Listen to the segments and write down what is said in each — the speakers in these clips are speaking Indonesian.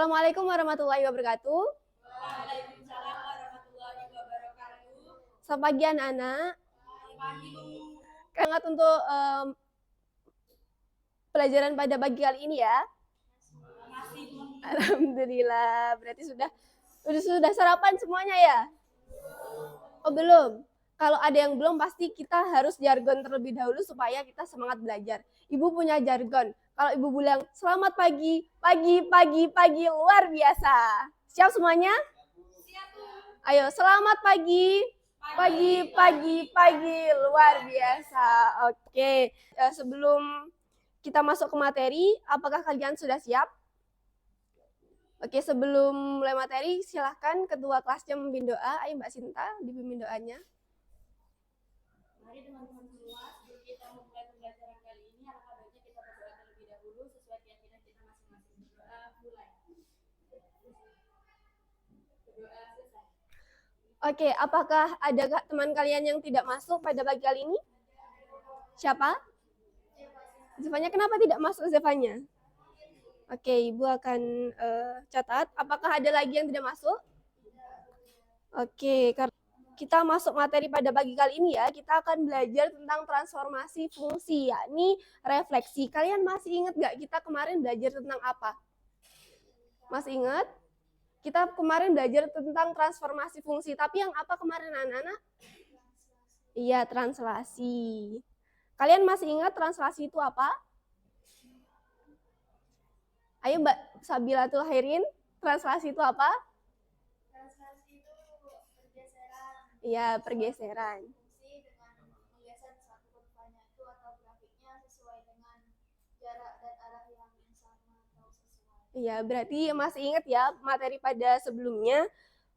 Assalamualaikum warahmatullahi wabarakatuh. Waalaikumsalam warahmatullahi wabarakatuh. Selamat pagi anak-anak. Pagi, Bu. Semangat untuk pelajaran pada pagi kali ini ya. Masih, Bu. Alhamdulillah. Berarti sudah sarapan semuanya ya? Oh, belum. Kalau ada yang belum, pasti kita harus jargon terlebih dahulu supaya kita semangat belajar. Ibu punya jargon. Kalau ibu bilang selamat pagi, pagi, luar biasa. Siap semuanya? Siap, Bu. Ayo, selamat pagi, pagi, luar biasa. Oke, sebelum kita masuk ke materi, apakah kalian sudah siap? Oke, sebelum mulai materi, silahkan ketua kelasnya memimpin doa. Ayo Mbak Sinta, dipimpin doanya. Mari teman-teman semua, sebelum kita memulai pembelajaran kali ini, alangkah baiknya kita berdoa terlebih dahulu sesuai keyakinan kita masing-masing. Berdoa mulai. Berdoa selesai. Oke, apakah ada teman kalian yang tidak masuk pada pagi kali ini? Siapa? Zevanya, kenapa tidak masuk Zevanya? Oke, Ibu akan catat. Apakah ada lagi yang tidak masuk? Oke, kita masuk materi pada pagi kali ini ya. Kita akan belajar tentang transformasi fungsi, yakni refleksi. Kalian masih ingat nggak kita kemarin belajar tentang apa? Masih ingat? Kita kemarin belajar tentang transformasi fungsi. Tapi yang apa kemarin anak-anak? Iya, translasi. Kalian masih ingat translasi itu apa? Ayo Mbak Sabilatul Khairin, translasi itu apa? Translasi itu pergeseran. Iya, pergeseran. Fungsi dengan menggeser satu kurvanya itu atau grafiknya sesuai dengan jarak dan arah yang sama atau sesuai. Iya, berarti masih ingat ya materi pada sebelumnya.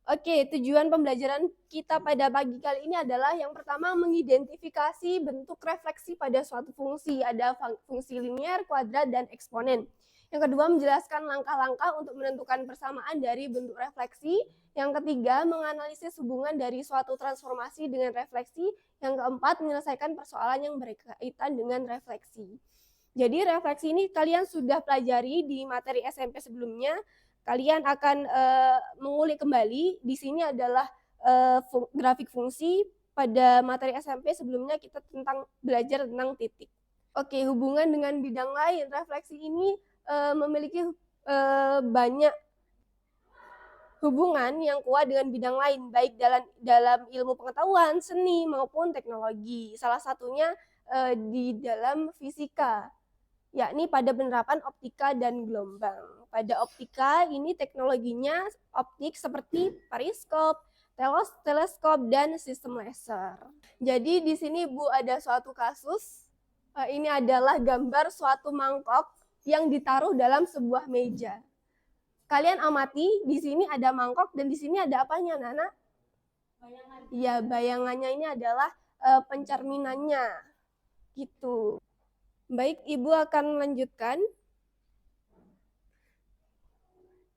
Oke, tujuan pembelajaran kita pada pagi kali ini adalah yang pertama mengidentifikasi bentuk refleksi pada suatu fungsi. Ada fungsi linear, kuadrat, dan eksponen. Yang kedua, menjelaskan langkah-langkah untuk menentukan persamaan dari bentuk refleksi. Yang ketiga, menganalisis hubungan dari suatu transformasi dengan refleksi. Yang keempat, menyelesaikan persoalan yang berkaitan dengan refleksi. Jadi refleksi ini kalian sudah pelajari di materi SMP sebelumnya. Kalian akan mengulik kembali. Di sini adalah grafik fungsi. Pada materi SMP sebelumnya kita belajar tentang titik. Oke, hubungan dengan bidang lain. Refleksi ini memiliki banyak hubungan yang kuat dengan bidang lain, baik dalam ilmu pengetahuan, seni, maupun teknologi. Salah satunya di dalam fisika, yakni pada penerapan optika dan gelombang. Pada optika ini teknologinya optik seperti periskop, teleskop, dan sistem laser. Jadi di sini Bu ada suatu kasus. Ini adalah gambar suatu mangkok yang ditaruh dalam sebuah meja. Kalian amati, di sini ada mangkok dan di sini ada apanya, Nana? Bayangan. Iya, bayangannya ini adalah pencerminannya. Gitu. Baik, Ibu akan melanjutkan.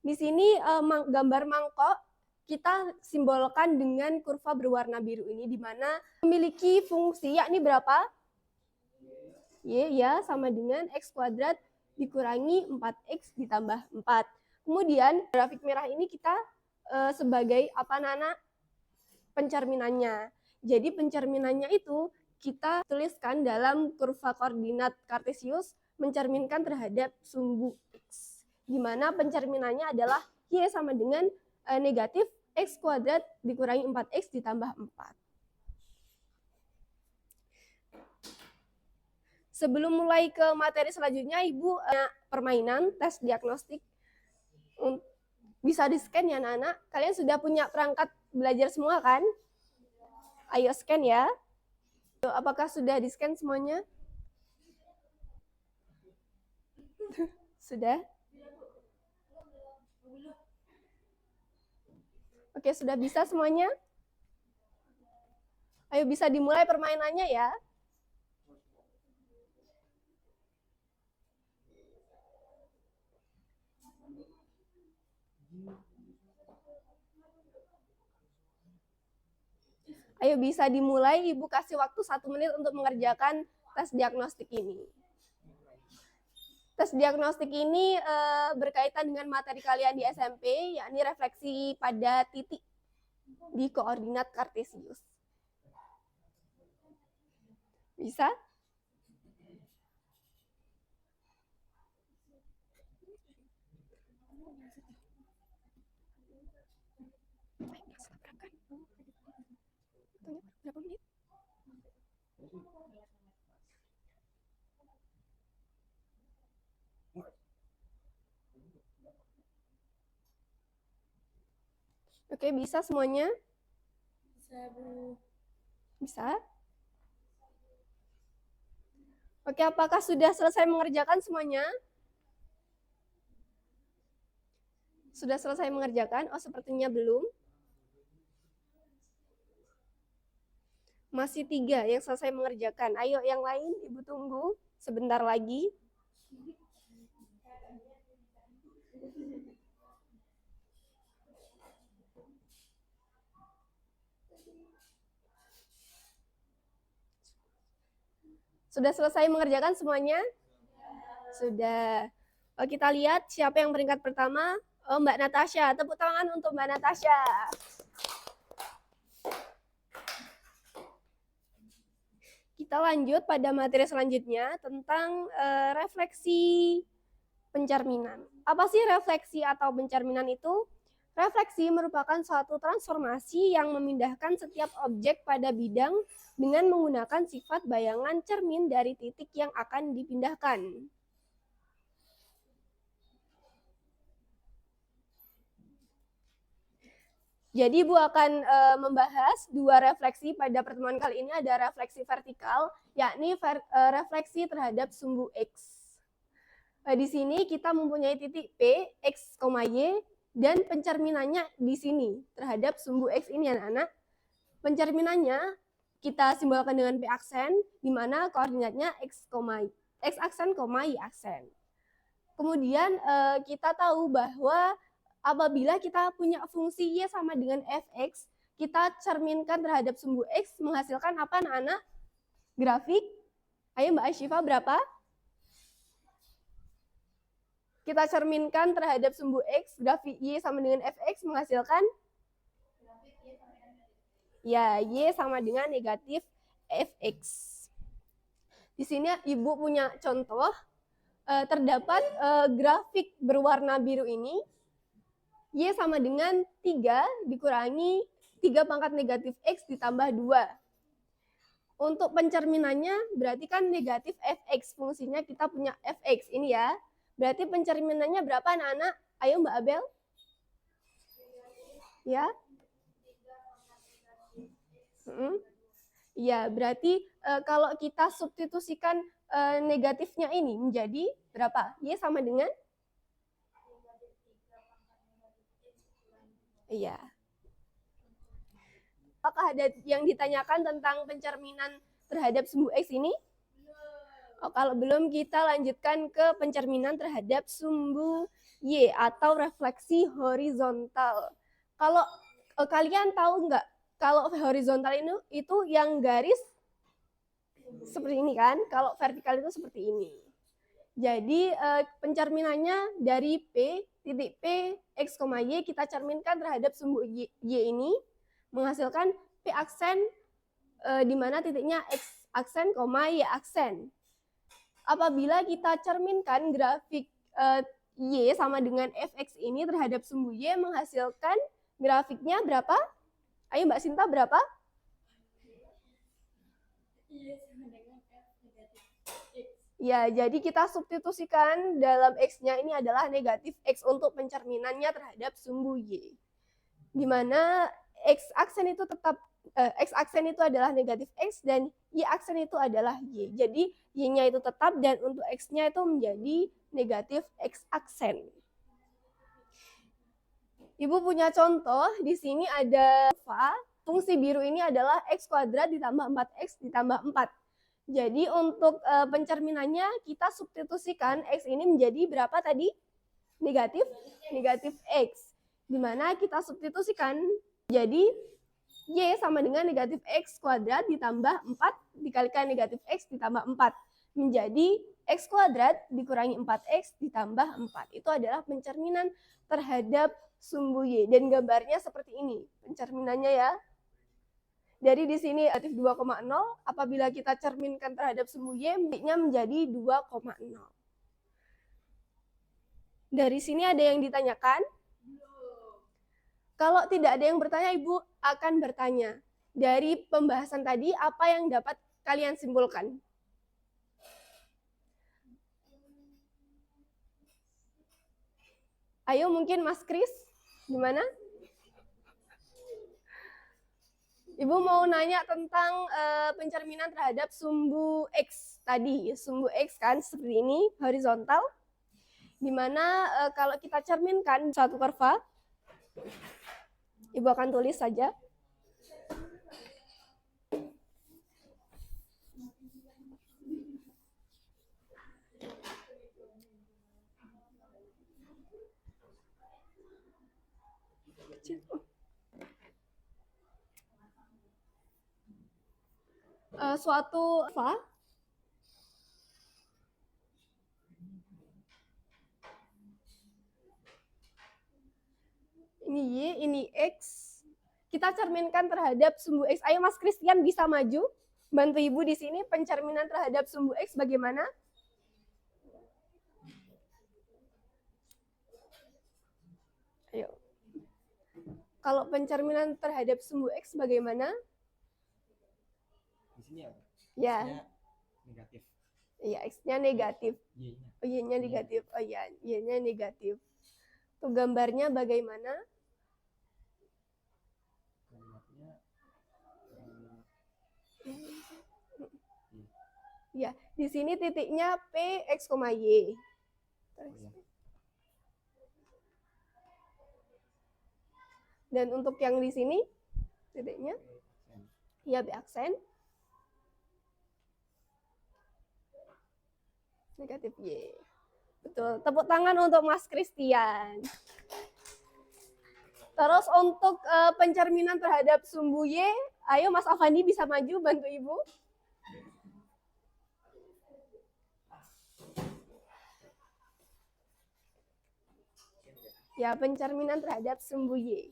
Di sini gambar mangkok kita simbolkan dengan kurva berwarna biru ini, di mana memiliki fungsi yakni berapa? Y ya, sama dengan X kuadrat dikurangi 4X ditambah 4. Kemudian grafik merah ini kita sebagai apa, Nana? Pencerminannya. Jadi pencerminannya itu kita tuliskan dalam kurva koordinat kartesius mencerminkan terhadap sumbu X. Di mana pencerminannya adalah Y sama dengan negatif X kuadrat dikurangi 4X ditambah 4. Sebelum mulai ke materi selanjutnya, Ibu permainan tes diagnostik. Bisa di-scan ya anak-anak. Kalian sudah punya perangkat belajar semua kan? Ayo scan ya. Apakah sudah di-scan semuanya? Sudah? Oke, sudah bisa semuanya? Ayo bisa dimulai permainannya ya. Ayo bisa dimulai, Ibu kasih waktu 1 menit untuk mengerjakan tes diagnostik ini. Tes diagnostik ini berkaitan dengan materi kalian di SMP, yakni refleksi pada titik di koordinat kartesius. Bisa? Berapa menit? Oke, bisa semuanya? Bisa, Bu. Bisa? Oke, apakah sudah selesai mengerjakan semuanya? Sudah selesai mengerjakan? Oh, sepertinya belum. Masih 3 yang selesai mengerjakan. Ayo yang lain, Ibu tunggu sebentar lagi. Sudah selesai mengerjakan semuanya? Sudah. Oh, kita lihat siapa yang peringkat pertama. Oh, Mbak Natasha. Tepuk tangan untuk Mbak Natasha. Kita lanjut pada materi selanjutnya tentang refleksi pencerminan. Apa sih refleksi atau pencerminan itu? Refleksi merupakan suatu transformasi yang memindahkan setiap objek pada bidang dengan menggunakan sifat bayangan cermin dari titik yang akan dipindahkan. Jadi Bu akan membahas 2 refleksi pada pertemuan kali ini. Ada refleksi vertikal, yakni refleksi terhadap sumbu X. Di sini kita mempunyai titik P, X, Y, dan pencerminannya di sini terhadap sumbu X ini anak-anak. Pencerminannya kita simbolkan dengan P aksen, di mana koordinatnya X aksen, Y aksen. Kemudian kita tahu bahwa apabila kita punya fungsi Y sama dengan Fx, kita cerminkan terhadap sumbu X menghasilkan apa anak-anak? Grafik. Ayo Mbak Asyifa, berapa? Kita cerminkan terhadap sumbu X, grafik Y sama dengan Fx menghasilkan? Ya, Y sama dengan negatif Fx. Di sini Ibu punya contoh, terdapat grafik berwarna biru ini, Y sama dengan 3 dikurangi 3 pangkat negatif X ditambah 2. Untuk pencerminannya berarti kan negatif Fx, fungsinya kita punya Fx ini ya. Berarti pencerminannya berapa anak-anak? Ayo Mbak Abel. Ya. Ya, berarti kalau kita substitusikan negatifnya ini menjadi berapa? Y sama dengan? Iya. Apakah ada yang ditanyakan tentang pencerminan terhadap sumbu X ini? Oh, kalau belum, kita lanjutkan ke pencerminan terhadap sumbu Y atau refleksi horizontal. Kalau kalian tahu nggak, kalau horizontal itu yang garis seperti ini kan, kalau vertikal itu seperti ini. Jadi pencerminannya dari P, titik P, X, Y, kita cerminkan terhadap sumbu Y ini, menghasilkan P aksen, di mana titiknya X aksen, Y aksen. Apabila kita cerminkan grafik Y sama dengan Fx ini terhadap sumbu Y, menghasilkan grafiknya berapa? Ayo Mbak Sinta, berapa? Ya, jadi kita substitusikan dalam X-nya ini adalah negatif X untuk pencerminannya terhadap sumbu Y. Di mana X aksen itu tetap X aksen itu adalah negatif X dan Y aksen itu adalah Y. Jadi Y-nya itu tetap dan untuk X-nya itu menjadi negatif X aksen. Ibu punya contoh, di sini ada fungsi biru ini adalah X kuadrat ditambah 4X ditambah 4. Jadi untuk pencerminannya kita substitusikan X ini menjadi berapa tadi? Negatif X. Di mana kita substitusikan jadi Y sama dengan negatif X kuadrat ditambah 4 dikalikan negatif X ditambah 4. Menjadi X kuadrat dikurangi 4X ditambah 4. Itu adalah pencerminan terhadap sumbu Y. Dan gambarnya seperti ini, pencerminannya ya. Dari di sini negatif 2,0, apabila kita cerminkan terhadap sumbu Y, Y-nya menjadi 2,0. Dari sini ada yang ditanyakan? Kalau tidak ada yang bertanya, Ibu akan bertanya. Dari pembahasan tadi, apa yang dapat kalian simpulkan? Ayo mungkin Mas Kris, gimana? Ibu mau nanya tentang pencerminan terhadap sumbu X tadi. Sumbu X kan seperti ini, horizontal. Dimana kalau kita cerminkan suatu kurva, Ibu akan tulis saja. Suatu kurva ini Y, ini X. Kita cerminkan terhadap sumbu X. Ayo Mas Christian bisa maju, bantu Ibu di sini pencerminan terhadap sumbu X bagaimana? Ayo. Kalau pencerminan terhadap sumbu X bagaimana? Di sini apa? Ya. X-nya negatif. Iya, X-nya negatif. Y-nya. Oh, Y-nya negatif. Oh iya, Y-nya negatif. Tuh gambarnya bagaimana? Gambarnya Ya, di sini titiknya P, X, Y. Dan untuk yang di sini titiknya ya B aksen negatif Y. Betul. Tepuk tangan untuk Mas Christian. Terus untuk pencerminan terhadap sumbu Y, ayo Mas Avandi bisa maju bantu Ibu. Ya, pencerminan terhadap sumbu Y.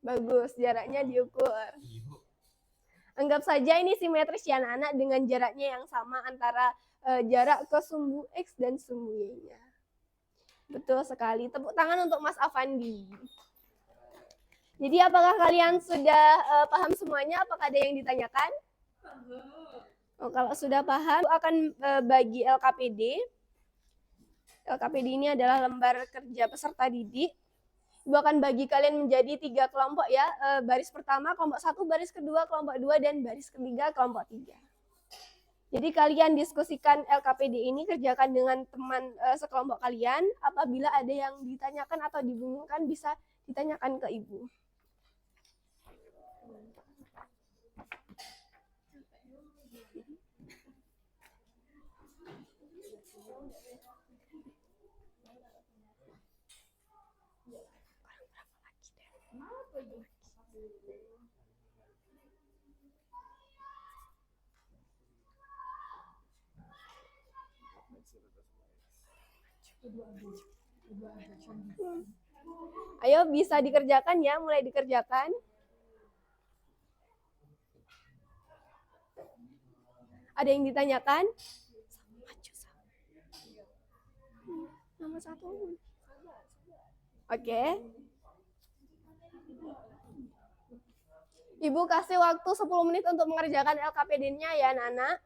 Bagus, jaraknya diukur. Anggap saja ini simetris ya anak-anak dengan jaraknya yang sama antara jarak ke sumbu X dan sumbu Y-nya. Betul sekali. Tepuk tangan untuk Mas Avandi. Jadi apakah kalian sudah paham semuanya? Apakah ada yang ditanyakan? Oh, kalau sudah paham, akan bagi LKPD. LKPD ini adalah lembar kerja peserta didik. Ibu akan bagi kalian menjadi 3 kelompok ya. Baris pertama, kelompok 1, baris kedua, kelompok 2, dan baris ketiga, kelompok 3. Jadi kalian diskusikan LKPD ini, kerjakan dengan teman sekelompok kalian. Apabila ada yang ditanyakan atau dibingungkan, bisa ditanyakan ke Ibu. Ayo bisa dikerjakan ya, mulai dikerjakan. Ada yang ditanyakan? Nomor 1. Oke. Ibu kasih waktu 10 menit untuk mengerjakan LKPD-nya ya, anak-anak.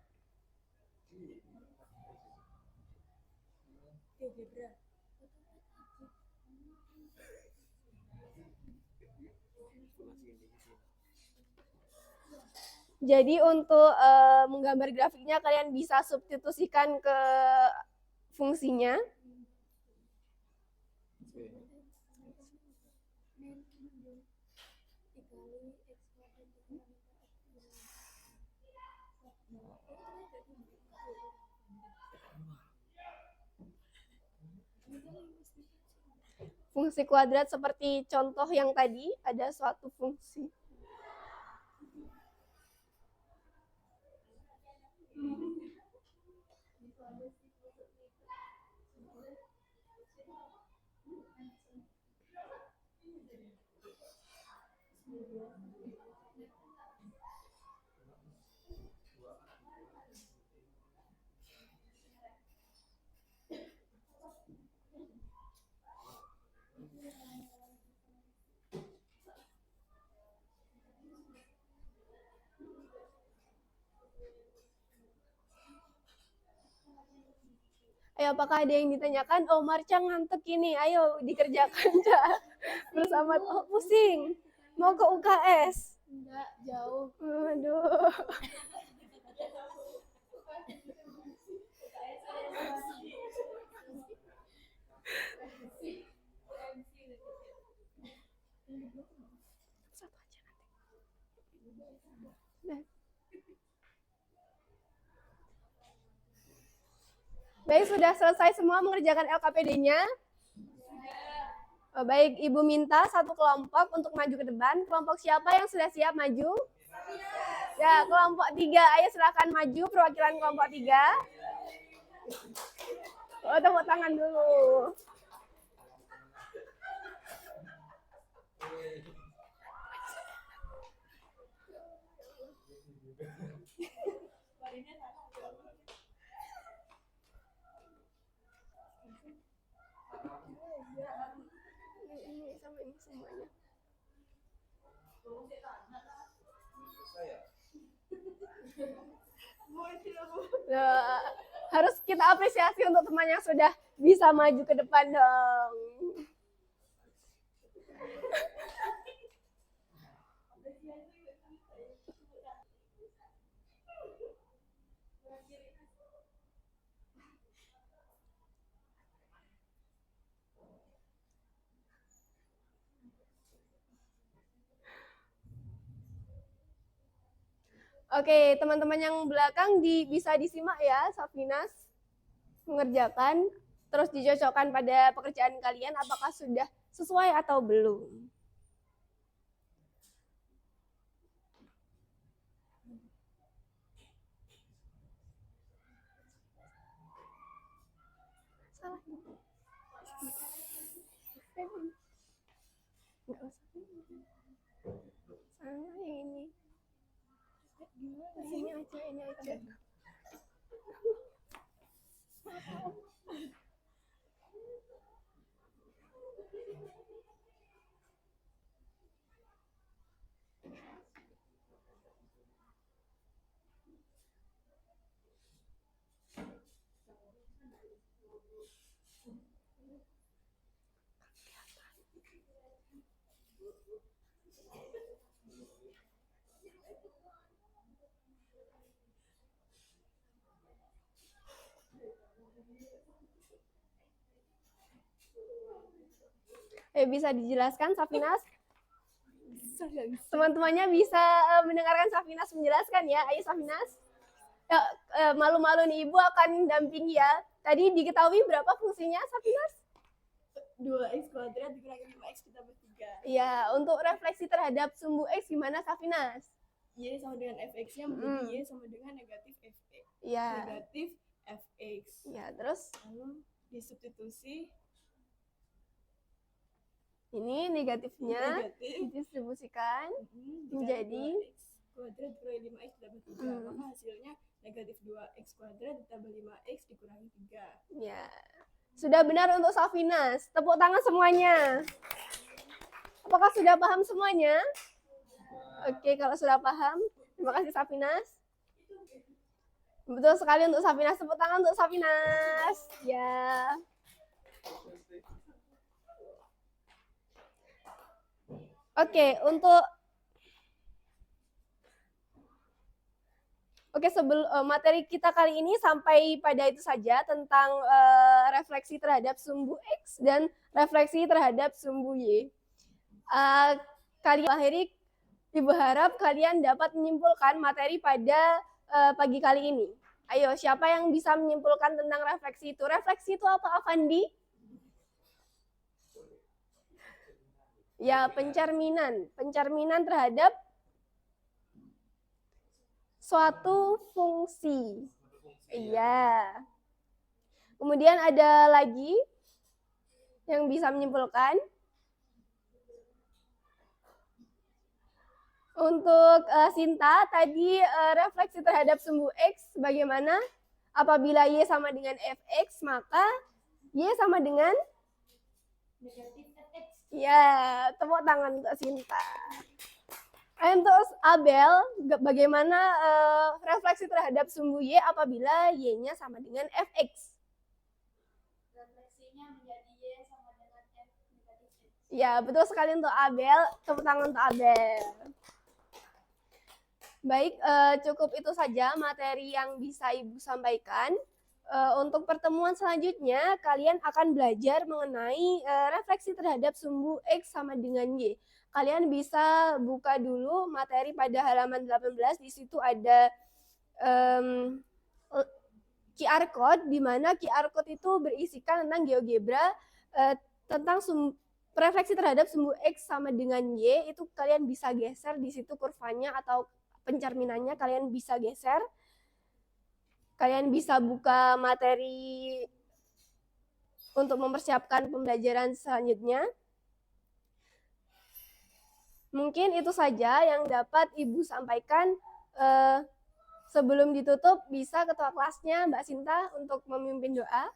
Jadi untuk menggambar grafiknya kalian bisa substitusikan ke fungsinya. fungsi kuadrat seperti contoh yang tadi, ada suatu fungsi. Ayo, apakah ada yang ditanyakan? Oh, Marca ngantuk ini. Ayo dikerjakan, Cak. Bersama. Oh, pusing. Mau ke UKS. Enggak, jauh. Aduh. Satu aja nanti. Nah. Baik, sudah selesai semua mengerjakan LKPD-nya? Oh, baik, Ibu minta satu kelompok untuk maju ke depan. Kelompok siapa yang sudah siap maju? Ya, kelompok 3. Ayo silakan maju, perwakilan kelompok 3. Oh, tepuk tangan dulu. Ini sama ini semuanya. Nah, harus kita apresiasi untuk teman yang sudah bisa maju ke depan dong. Oke, teman-teman yang belakang bisa disimak ya, Safinas mengerjakan, terus dicocokkan pada pekerjaan kalian apakah sudah sesuai atau belum. Salah. Nggak usah. Salah yang ini. Ini aja. Bisa dijelaskan, Safinas? Teman-temannya bisa mendengarkan Safinas menjelaskan ya. Ayo, Safinas. Malu-malu nih, Ibu akan dampingi ya. Tadi diketahui berapa fungsinya, Safinas? 2x kuadrat dikurangi 5x ditambah 3. Iya, untuk refleksi terhadap sumbu X gimana, Safinas? Y sama dengan fx-nya menjadi Y sama dengan negatif fx. Iya. Negatif fx. Iya, terus? Lalu disubstitusi. Ini negatifnya didistribusikan menjadi x kuadrat dikurangi 5x ditambah 3. Maka hasilnya negatif 2x kuadrat ditambah 5x dikurangi 3. Ya. Sudah benar untuk Safinas. Tepuk tangan semuanya. Apakah sudah paham semuanya? Oke, kalau sudah paham, terima kasih Safinas. Betul sekali untuk Safinas. Tepuk tangan untuk Safinas. Ya. Oke, sebelum materi kita kali ini sampai pada itu saja tentang refleksi terhadap sumbu X dan refleksi terhadap sumbu Y. Kalian akhiri, Ibu harap kalian dapat menyimpulkan materi pada pagi kali ini. Ayo, siapa yang bisa menyimpulkan tentang refleksi itu? Refleksi itu apa, Avandi? Ya, pencerminan terhadap suatu fungsi. Iya. Kemudian ada lagi yang bisa menyimpulkan. Untuk Sinta, tadi refleksi terhadap sumbu X bagaimana? Apabila Y sama dengan Fx, maka Y sama dengan? Negatif fx. Ya, tepuk tangan untuk Sinta. Untuk Abel, bagaimana refleksi terhadap sumbu Y apabila Y-nya sama dengan Fx? Refleksinya menjadi y sama dengan f negatif x. Ya, betul sekali untuk Abel. Tepuk tangan untuk Abel. Baik, cukup itu saja materi yang bisa Ibu sampaikan. Untuk pertemuan selanjutnya, kalian akan belajar mengenai refleksi terhadap sumbu X sama dengan Y. Kalian bisa buka dulu materi pada halaman 18, di situ ada QR code, di mana QR code itu berisikan tentang GeoGebra, tentang refleksi terhadap sumbu X sama dengan Y, itu kalian bisa geser di situ kurvanya atau pencerminannya kalian bisa geser. Kalian bisa buka materi untuk mempersiapkan pembelajaran selanjutnya. Mungkin itu saja yang dapat Ibu sampaikan. Sebelum ditutup, bisa ketua kelasnya Mbak Sinta untuk memimpin doa.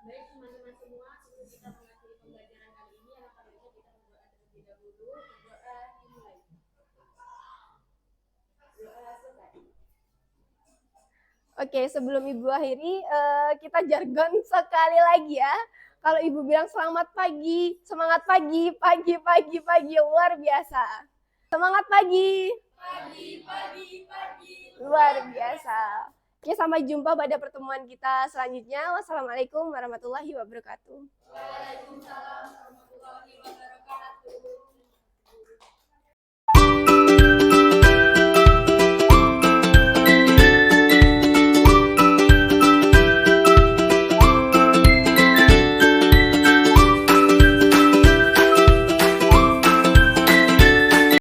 Baik teman-teman semua, sebelum kita mengakhiri pembelajaran kali ini, alangkah baiknya kita berdoa terlebih dahulu. Doa dimulai. Doa selesai. Oke, sebelum Ibu akhiri, kita jargon sekali lagi ya. Kalau Ibu bilang selamat pagi, semangat pagi, pagi, luar biasa. Semangat pagi. Pagi. Luar biasa. Oke, sampai jumpa pada pertemuan kita selanjutnya. Wassalamualaikum warahmatullahi wabarakatuh. Waalaikumsalam.